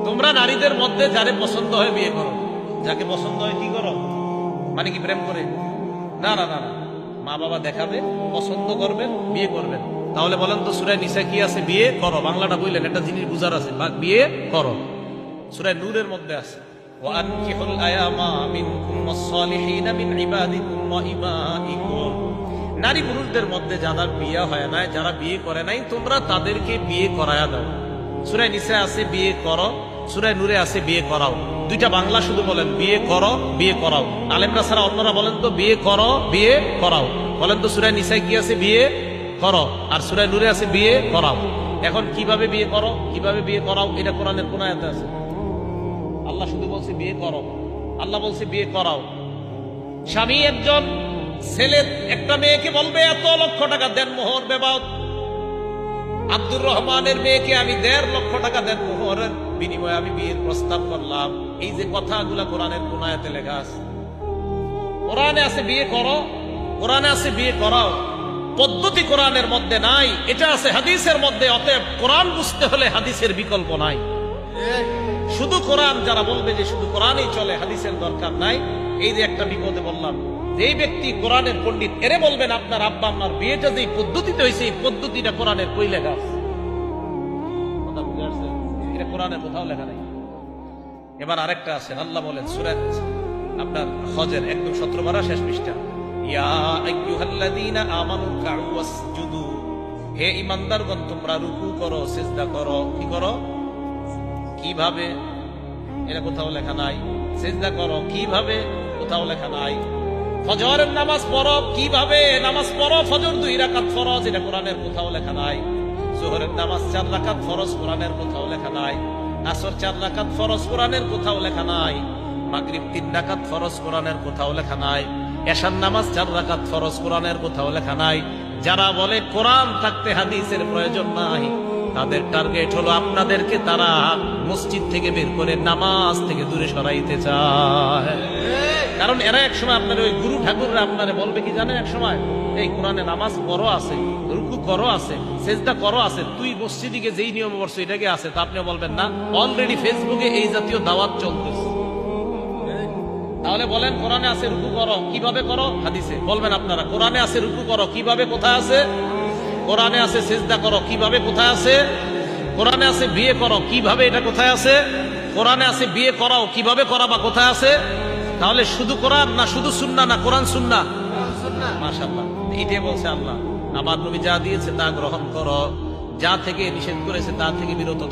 তোমরা নারীদের মধ্যে যারে পছন্দ হয় বিয়ে করো, যাকে পছন্দ হয় কি করো, মানে কি প্রেম করে? না না না না, মা বাবা দেখাবে, পছন্দ করবেন, বিয়ে করবেন। তাহলে বলেন তো সূরা নিসা কি আছে? বিয়ে করো। বাংলাটা বললেন, একটা জিনিস বুঝার আছে, বিয়ে করো। সূরা নূরের মধ্যে আছে ওয়ানকিহুল আয়ামা মিনকুম ওয়াস-সালিহিনা মিন ইবাদিকুম ওয়া ইমাইকুম। নারী পুরুষদের মধ্যে যারা বিয়ে হয় না, যারা বিয়ে করে নাই, তোমরা তাদেরকে বিয়ে করায়া দাও। সূরা নিসা আছে বিয়ে করো, সূরা নূরে আছে বিয়ে করাও। দুইটা বাংলা শুধু বলেন, বিয়ে করো, বিয়ে করাও। আলেমরা ছাড়া অন্যরা বলেন তো বিয়ে করো, বিয়ে করাও। বলেন তো সূরা নিসায় কি আছে? বিয়ে করো। আর সূরা নূরে আছে বিয়ে করাও। এখন কিভাবে বিয়ে করো, কিভাবে বিয়ে করাও, এটা কোরআনের কোন আয়াতে আছে? আল্লাহ শুধু বলছে বিয়ে করো, আল্লাহ বলছে বিয়ে করাও। স্বামী একজন ছেলে একটা মেয়েকে বলবে এত লক্ষ টাকা দেন মোহর বেবাদ। আব্দুর রহমানের মেয়েকে আমি 1.5 লক্ষ টাকা দেন মোহরের বিনিময়ে আমি বিয়ের প্রস্তাব করলাম। এই যে কথাগুলা কোরআনের কোন আয়াতে লেখা আছে? কোরআনে আছে বিয়ে করো, কোরআনে আছে বিয়ে করাও। পদ্ধতি কোরআনের মধ্যে নাই, এটা আছে হাদিসের মধ্যে। অতএব কোরআন বুঝতে হলে হাদিসের বিকল্প নাই। শুধু কোরআন যারা বলবে যে শুধু কোরআনই চলে, হাদিসের দরকার নাই, এই যে একটা বিপদে বললাম, যেই ব্যক্তি কোরআনের পণ্ডিত, এরে বলবেন আপনার আব্বা আম্মার বিয়েটা যে পদ্ধতিতে হয়েছে, এই পদ্ধতিটা কোরআনের কই লেখা আছে? কথা বুঝে আসছে? এটা কোরআনের কোথাও লেখা নাই। এবার আরেকটা আছে, আল্লাহ বলেন সূরা আপনার হজের একদম 17 পারা শেষ পৃষ্ঠা, ইয়া আইয়ুহাল্লাযীনা আমানু কাউ ওয়াসজুদু। হে ঈমানদারগণ, তোমরা রুকু করো, সিজদা করো। কি করো? কিভাবে? এটা কোথাও লেখা নাই। সিজদা করো কিভাবে? কোথাও লেখা নাই। ফজরের নামাজ পড়ো কিভাবে? নামাজ পড়ো, ফজর 2 রাকাত ফরজ, এটা কোরআনের কোথাও লেখা নাই। যোহরের নামাজ 4 রাকাত ফরজ, কোরআনের কোথাও লেখা নাই। আসর 4 রাকাত ফরজ, কোরআনের কোথাও লেখা নাই। মাগরিব 3 রাকাত ফরজ, কোরআনের কোথাও লেখা নাই। এশার নামাজ 4 রাকাত ফরজ, কোরআনের কোথাও লেখা নাই। যারা বলে কোরআন থাকতে হাদিসের প্রয়োজন নাই, তাদের টার্গেট হলো আপনাদেরকে তারা মসজিদ থেকে বের করে নামাজ থেকে দূরে সরাইতে চায়। কারণ এরা এক সময় আপনার ওই গুরু ঠাকুররা আপনারে বলবে কি জানেন, এক সময় এই কোরআনে নামাজ করো আছে, রুকু করো আছে, সেজদা করো আছে, তুই মসজিদে যেই নিয়ম করছো এটাকে আছে, তা আপনি বলবেন না অলরেডি ফেসবুকে এই জাতীয় দাওয়াত চলতেছে। তাহলে বলেন কোরআনে আছে রুকু করো কিভাবে? করো হাদিসে। বলবেন আপনারা কোরআনে আছে রুকু করো কিভাবে? কোথায় আছে? কোরআনে আছে সিজদা করো কিভাবে? কোথায় আছে? কোরআনে আছে বিয়ে করো কিভাবে? এটা কোথায় আছে? কোরআনে আছে বিয়ে করাও কিভাবে করাবা? কোথায় আছে? তাহলে শুধু কোরআন না শুধু সুন্নাহ, না কোরআন সুন্নাহ? মাশাআল্লাহ, এটাই বলছে আল্লাহ, আমার নবী যা দিয়েছে তা গ্রহণ করো, যা থেকে নিষেধ করেছে তা থেকে বিরত